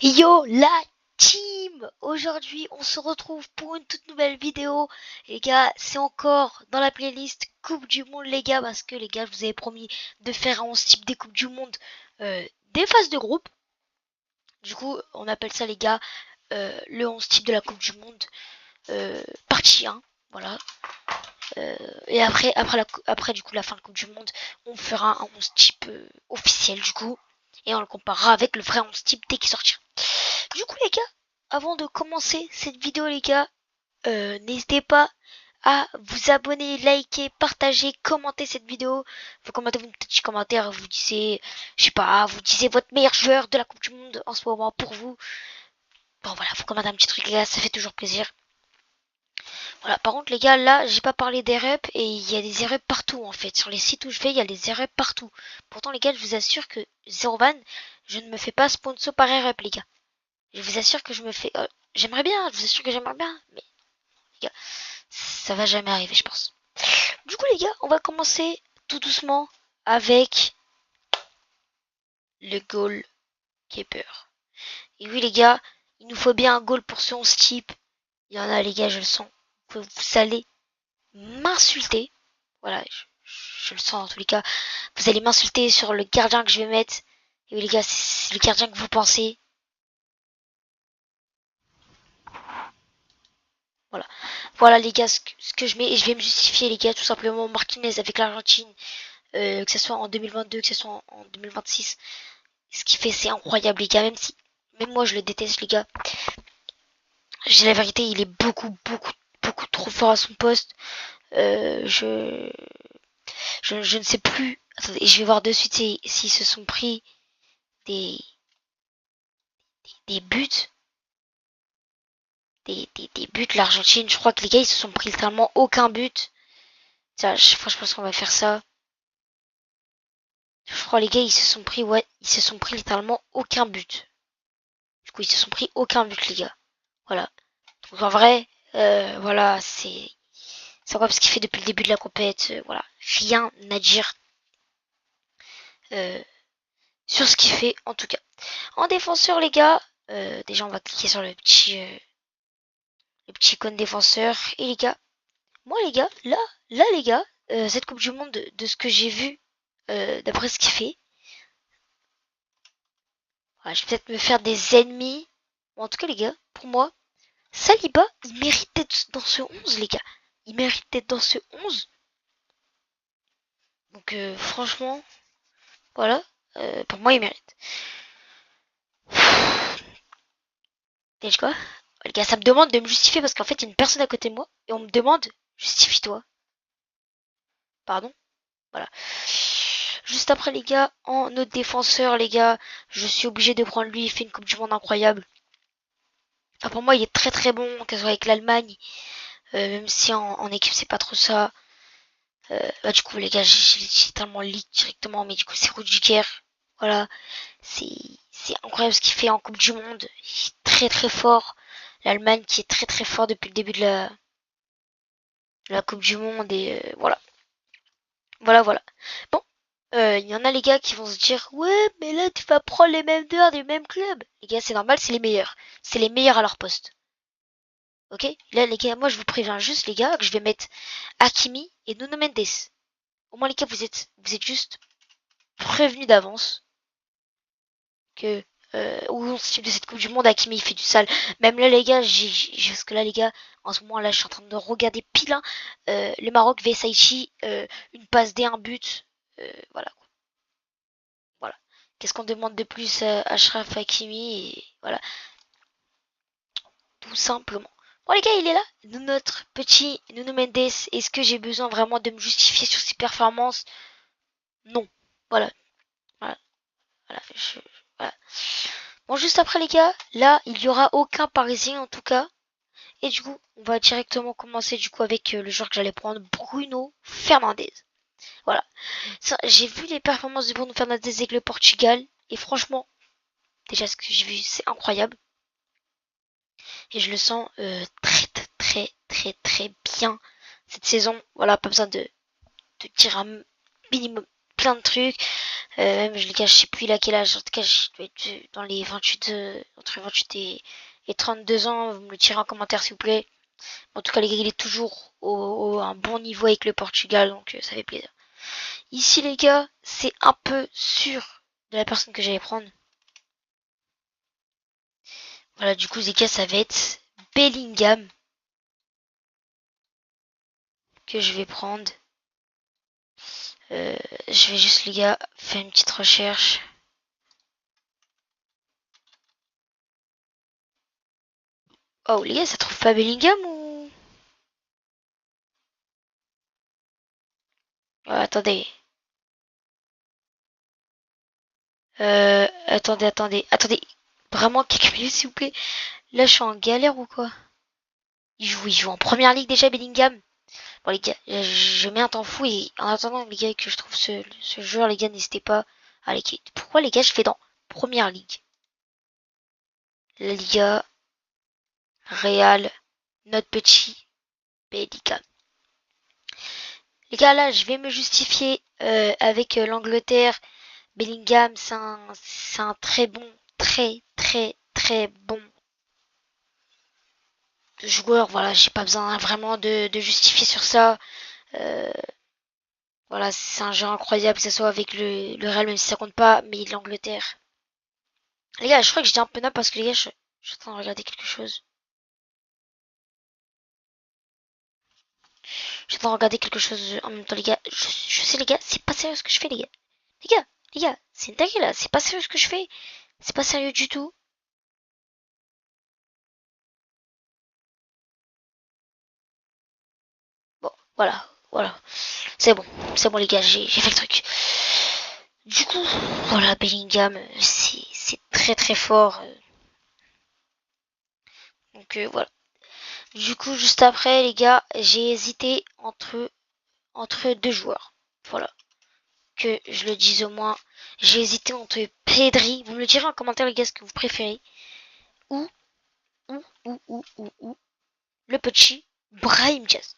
Yo la team! Aujourd'hui on se retrouve pour une toute nouvelle vidéo. Les gars, c'est encore dans la playlist Coupe du Monde les gars, parce que les gars je vous avais promis de faire un 11 type des Coupes du Monde, des phases de groupe. Du coup on appelle ça les gars le 11 type de la Coupe du Monde, partie 1. Voilà. Et après du coup la fin de Coupe du Monde, on fera un 11 type officiel du coup. Et on le comparera avec le vrai 11 type dès qu'il sortira. Du coup les gars, avant de commencer cette vidéo les gars, n'hésitez pas à vous abonner, liker, partager, commenter cette vidéo. Vous commentez vos petits commentaires, vous disiez, je sais pas, vous disiez votre meilleur joueur de la Coupe du Monde en ce moment pour vous. Bon voilà, vous commentez un petit truc les gars, ça fait toujours plaisir. Voilà, par contre les gars, là j'ai pas parlé des reps et il y a des reps partout en fait. Sur les sites où je vais, il y a des reps partout. Pourtant les gars, je vous assure que Zero Van, je ne me fais pas sponsor par rep les gars. Je vous assure que je me fais... j'aimerais bien, je vous assure que j'aimerais bien, mais les gars, ça va jamais arriver, je pense. Du coup, les gars, on va commencer tout doucement avec le goalkeeper. Et oui, les gars, il nous faut bien un goal pour ce 11 type. Il y en a, les gars, je le sens. Que vous allez m'insulter. Voilà, je le sens en tous les cas. Vous allez m'insulter sur le gardien que je vais mettre. Et oui, les gars, c'est le gardien que vous pensez. Voilà. Voilà les gars, ce que je mets, et je vais me justifier les gars, tout simplement. Martinez avec l'Argentine, que ce soit en 2022, que ce soit en 2026, ce qu'il fait c'est incroyable les gars, même moi je le déteste les gars. J'ai la vérité, il est beaucoup trop fort à son poste. Euh, je, je ne sais plus. Attendez, je vais voir de suite s'ils se sont pris des, des buts. Des buts, l'Argentine. Je crois que les gars ils se sont pris littéralement aucun but. Tiens, je pense qu'on va faire ça. Je crois les gars ils se sont pris littéralement aucun but. Du coup ils se sont pris aucun but les gars. Voilà. Donc en vrai, voilà, c'est incroyable ce qu'il fait depuis le début de la compète. Voilà, rien à dire euh, sur ce qu'il fait en tout cas. En défenseur les gars, déjà on va cliquer sur le petit icône défenseur. Et les gars, moi les gars, là les gars, cette Coupe du Monde de ce que j'ai vu, d'après ce qu'il fait, voilà, je vais peut-être me faire des ennemis. Bon, en tout cas les gars, pour moi, Saliba, il mérite d'être dans ce 11 les gars. Il mérite d'être dans ce 11. Donc franchement, voilà, pour moi il mérite. Et quoi? Les gars, ça me demande de me justifier parce qu'en fait il y a une personne à côté de moi et on me demande justifie-toi. Pardon? Voilà. Juste après les gars, en notre défenseur les gars, je suis obligé de prendre lui, il fait une coupe du monde incroyable. Enfin, pour moi il est très bon, que ce soit avec l'Allemagne, même si en équipe c'est pas trop ça. Bah du coup les gars, j'ai tellement leak directement, mais du coup c'est Rudiger. Voilà, c'est incroyable ce qu'il fait en Coupe du Monde. Il est très fort. L'Allemagne qui est très fort depuis le début de la Coupe du Monde et voilà. Bon, il y en a les gars qui vont se dire ouais mais là tu vas prendre les mêmes joueurs du même club. Les gars c'est normal, c'est les meilleurs à leur poste. Ok, là les gars, moi je vous préviens juste les gars que je vais mettre Hakimi et Nuno Mendes. Au moins les gars vous êtes juste prévenus d'avance que où on se de cette Coupe du Monde, Hakimi il fait du sale. Même là les gars, parce que là les gars, en ce moment là je suis en train de regarder pile le Maroc vs Haïti, une passe D, un but, voilà. Voilà. Qu'est-ce qu'on demande de plus à Achraf Hakimi et voilà, tout simplement. Bon les gars, il est là, notre petit Nuno Mendes. Est-ce que j'ai besoin vraiment de me justifier sur ses performances? Non. Voilà, voilà, voilà, voilà. Bon, juste après les gars, là, il n'y aura aucun Parisien en tout cas. Et du coup, on va directement commencer du coup avec le joueur que j'allais prendre, Bruno Fernandes. Voilà. J'ai vu les performances de Bruno Fernandes avec le Portugal. Et franchement, déjà ce que j'ai vu, c'est incroyable. Et je le sens très bien cette saison. Voilà, pas besoin de dire un minimum plein de trucs. Même les gars, je sais plus il a quel âge. En tout cas, je dois être dans les 28, entre 28 et 32 ans. Vous me le tirez en commentaire s'il vous plaît. En tout cas, les gars, il est toujours au un bon niveau avec le Portugal, donc ça fait plaisir. Ici, les gars, c'est un peu sûr de la personne que j'allais prendre. Voilà, du coup, les gars, ça va être Bellingham que je vais prendre. Je vais juste, les gars, faire une petite recherche. Oh, les gars, ça trouve pas Bellingham ou... attendez. Attendez. Vraiment, quelques minutes, s'il vous plaît. Là, je suis en galère ou quoi? Il joue en première ligue déjà, Bellingham. Bon, les gars, je mets un temps fou et en attendant, les gars, que je trouve ce joueur, les gars, n'hésitez pas à liker. Pourquoi, les gars, je fais dans première ligue? La Liga, Real, notre petit Bellingham. Les gars, là, je vais me justifier avec l'Angleterre. Bellingham, c'est un très bon, très bon joueur. Voilà, j'ai pas besoin vraiment de justifier sur ça. Euh, voilà, c'est un joueur incroyable, que ce soit avec le Real, même si ça compte pas, mais l'Angleterre. Les gars, je crois que j'étais un peu nappe parce que les gars, je suis en train de regarder quelque chose. Je suis en train de regarder quelque chose en même temps, les gars. Je sais, les gars, c'est pas sérieux ce que je fais, les gars. Les gars, c'est une dinguerie là, c'est pas sérieux ce que je fais. C'est pas sérieux du tout. Bon, voilà. C'est bon les gars, j'ai fait le truc. Du coup, voilà, Bellingham, c'est très fort. Donc voilà. Du coup, juste après, les gars, j'ai hésité entre deux joueurs. Voilà. Que je le dise au moins. J'ai hésité entre Pedri. Vous me le direz en commentaire, les gars, ce que vous préférez. Ou, ou, le petit Brahim Diaz.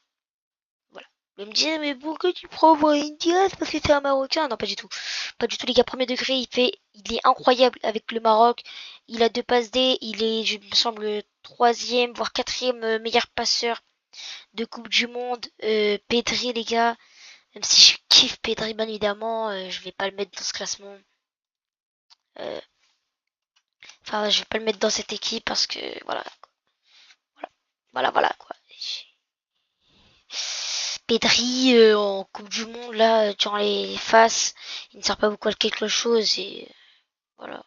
Voilà. Vous me direz, mais pourquoi tu prends Brahim Diaz parce que c'est un Marocain? Non, pas du tout. Pas du tout, les gars. Premier degré, il est incroyable avec le Maroc. Il a 2 passes D. Il est, je me semble, troisième, voire quatrième meilleur passeur de Coupe du Monde. Pedri, les gars. Même si je kiffe Pedri, bien évidemment, je vais pas le mettre dans ce classement. Euh, Enfin, je vais pas le mettre dans cette équipe parce que voilà, voilà quoi. Pedri en Coupe du Monde là, durant les phases, il ne sert pas beaucoup à quelque chose et voilà.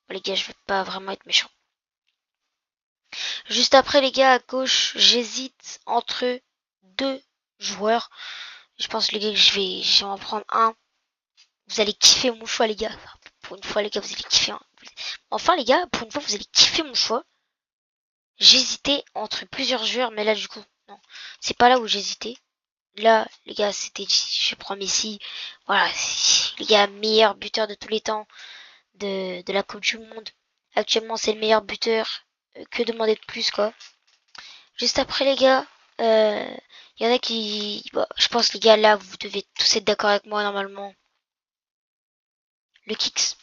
Bon, les gars, je vais pas vraiment être méchant. Juste après les gars à gauche, j'hésite entre deux joueurs. Je pense les gars que je vais en prendre un. Vous allez kiffer mon choix les gars. Pour une fois les gars, vous allez kiffer. Enfin les gars, pour une fois vous allez kiffer mon choix. J'hésitais entre plusieurs joueurs, mais là du coup, non. C'est pas là où j'hésitais. Là, les gars, c'était je prends Messi. Voilà, les gars, meilleur buteur de tous les temps de la Coupe du Monde. Actuellement, c'est le meilleur buteur. Que demander de plus, quoi. Juste après, les gars, il y en a qui... Bon, je pense, les gars, là, vous devez tous être d'accord avec moi, normalement. Le Kicks.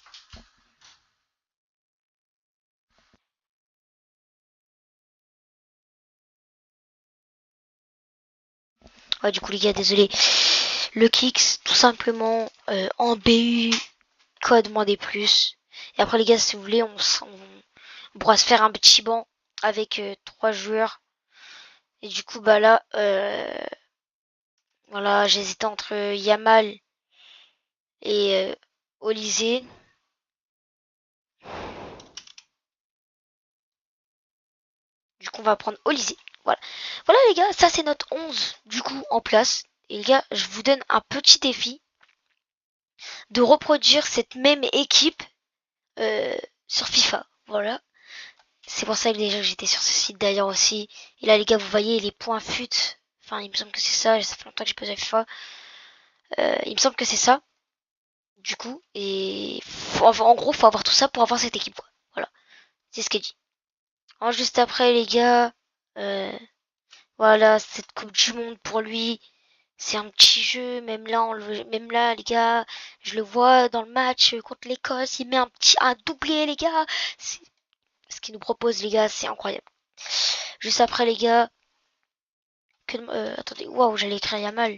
Ouais, du coup, les gars, désolé. Le Kicks, tout simplement, en BU, quoi demander plus. Et après, les gars, si vous voulez, on pourra se faire un petit banc avec 3 joueurs. Et du coup, bah là, voilà, j'hésitais entre Yamal et Olysée. Du coup, on va prendre Olysée. Voilà. Voilà, les gars, ça c'est notre 11 du coup en place. Et les gars, je vous donne un petit défi de reproduire cette même équipe euh, sur FIFA. Voilà. C'est pour ça que déjà j'étais sur ce site d'ailleurs aussi. Et là, les gars, vous voyez les points fut. Enfin, il me semble que c'est ça. Ça fait longtemps que j'ai pas joué à FIFA. Il me semble que c'est ça. Du coup, et en gros, faut avoir tout ça pour avoir cette équipe, quoi. Voilà, c'est ce qu'elle dit. Alors, juste après, les gars, voilà, cette Coupe du Monde pour lui, C'est un petit jeu, même là, les gars, je le vois dans le match contre l'Écosse, il met un doublé, les gars. Ce qu'il nous propose, les gars, c'est incroyable. Juste après, les gars, attendez, waouh, j'allais écrire Yamal.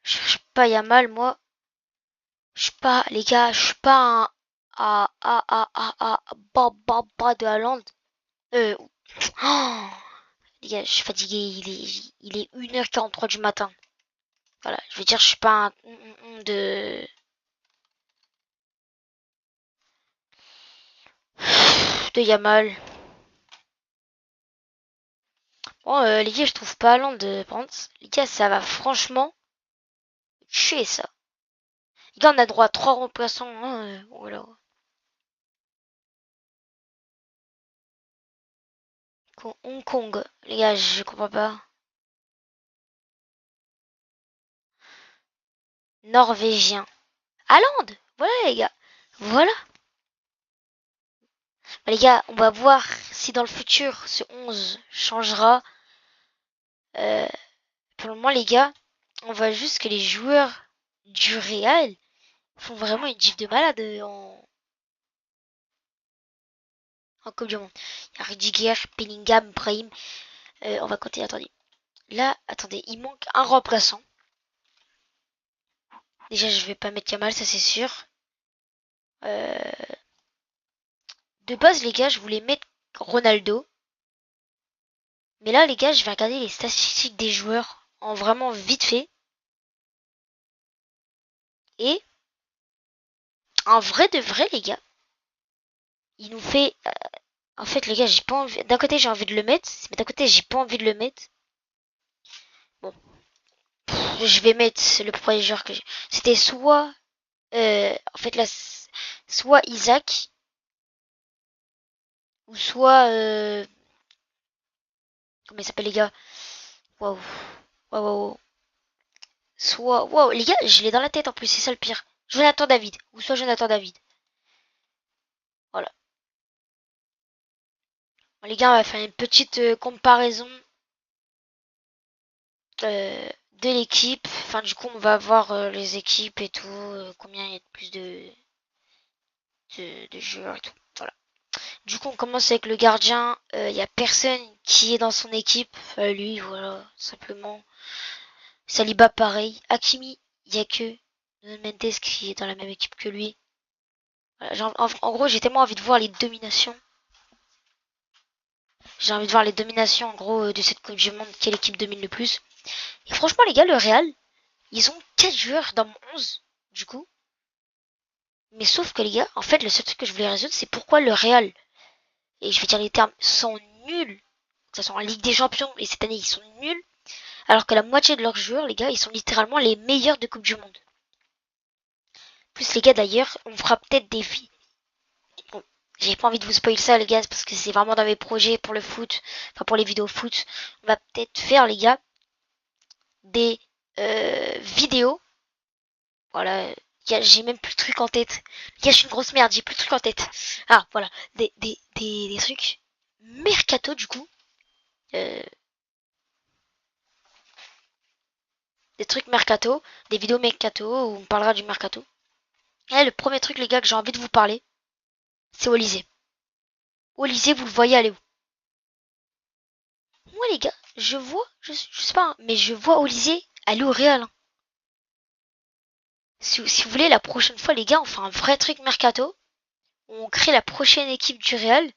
Je cherche pas Yamal, moi. Je suis pas, les gars, je suis pas un bas de Haaland. Euh, oh, les gars, je suis fatigué, il est 1h43 du matin. Voilà, je veux dire, je suis pas un de Yamal. Bon, les gars, je trouve pas Haaland par contre, les gars, ça va franchement tuer ça. Les gars, on a droit à 3 remplaçants. Hein, voilà. Hong Kong, les gars, je comprends pas. Norvégien. Haaland, voilà les gars. Voilà. Bah, les gars, on va voir si dans le futur ce 11 changera. Euh, pour le moment, les gars, on voit juste que les joueurs du Real font vraiment une diff de malade en Coupe du Monde. Il y a Rudiger, Bellingham, Brahim. On va compter, attendez. Là, attendez, il manque un remplaçant. Déjà, je vais pas mettre Yamal, ça c'est sûr. De base, les gars, je voulais mettre Ronaldo. Mais là, les gars, je vais regarder les statistiques des joueurs en vraiment vite fait. Et en vrai de vrai, les gars, il nous fait. En fait, les gars, j'ai pas envie. D'un côté, j'ai envie de le mettre, mais d'un côté, j'ai pas envie de le mettre. Bon, je vais mettre le premier joueur que j'ai. C'était soit. En fait, là, soit Isaac, ou soit. Comment il s'appelle, les gars? Waouh. Waouh, waouh. Soit. Waouh, les gars, je l'ai dans la tête en plus, c'est ça le pire. Jonathan David, ou soit Jonathan David. Voilà. Bon, les gars, on va faire une petite comparaison euh, de l'équipe. Enfin, du coup, on va voir les équipes et tout, combien il y a de plus de joueurs et tout. Voilà. Du coup, on commence avec le gardien. Il y a personne qui est dans son équipe. Lui, voilà, simplement. Saliba, pareil. Hakimi, il y a que Mendes qui est dans la même équipe que lui. Voilà, en gros, j'ai tellement envie de voir les dominations. J'ai envie de voir les dominations, en gros, de cette Coupe du Monde. Quelle équipe domine le plus. Et franchement, les gars, le Real, ils ont 4 joueurs dans mon 11, du coup. Mais sauf que les gars, en fait, le seul truc que je voulais résoudre, c'est pourquoi le Real, et je vais dire les termes, sont nuls. Que ce soit en Ligue des Champions, et cette année, ils sont nuls. Alors que la moitié de leurs joueurs, les gars, ils sont littéralement les meilleurs de Coupe du Monde. Plus les gars, d'ailleurs, on fera peut-être des filles. Bon, j'ai pas envie de vous spoiler ça, les gars, parce que c'est vraiment dans mes projets pour le foot, enfin pour les vidéos foot. On va peut-être faire, les gars, des vidéos. Voilà, j'ai même plus de trucs en tête. Les gars, je suis une grosse merde, j'ai plus de trucs en tête. Ah, voilà, des trucs mercato, du coup. Euh, des trucs mercato, des vidéos mercato où on parlera du mercato. Et le premier truc, les gars, que j'ai envie de vous parler, c'est Olysée. Olysée, vous le voyez aller où? Moi, les gars, je sais pas, hein, mais je vois Olysée aller au Real. Hein. Si vous voulez, la prochaine fois, les gars, on fait un vrai truc mercato. On crée la prochaine équipe du Real.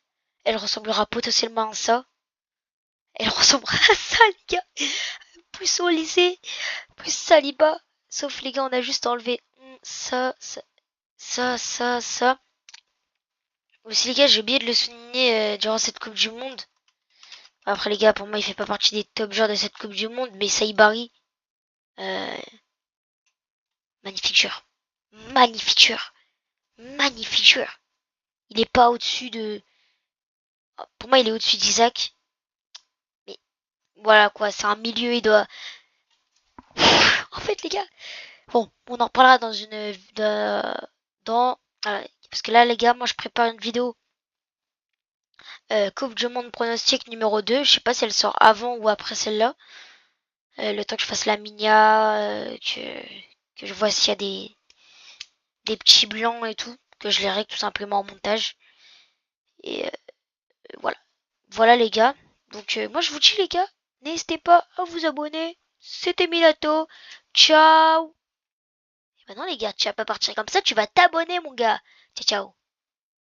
Elle ressemblera potentiellement à ça. Elle ressemblera à ça, les gars. Plus Olysée, plus Saliba. Sauf, les gars, on a juste enlevé ça. Aussi, les gars, j'ai oublié de le souligner durant cette Coupe du Monde. Après, les gars, pour moi, il fait pas partie des top joueurs de cette Coupe du Monde, mais Saïbari, euh, magnifique joueur. Magnifique joueur. Magnifique joueur. Il est pas au-dessus de... Pour moi, il est au-dessus d'Isaac. Mais voilà, quoi, c'est un milieu, il doit... En fait, les gars, bon, on en reparlera dans une... Parce que là, les gars, moi, je prépare une vidéo Coupe du Monde pronostic numéro 2. Je sais pas si elle sort avant ou après celle-là. le temps que je fasse la minia, que je vois s'il y a des petits blancs et tout, que je les règle tout simplement en montage. Et voilà. Voilà les gars. Donc moi je vous dis les gars, n'hésitez pas à vous abonner. C'était Minato. Ciao. Et maintenant les gars, tu vas pas partir comme ça, tu vas t'abonner mon gars. Ciao ciao.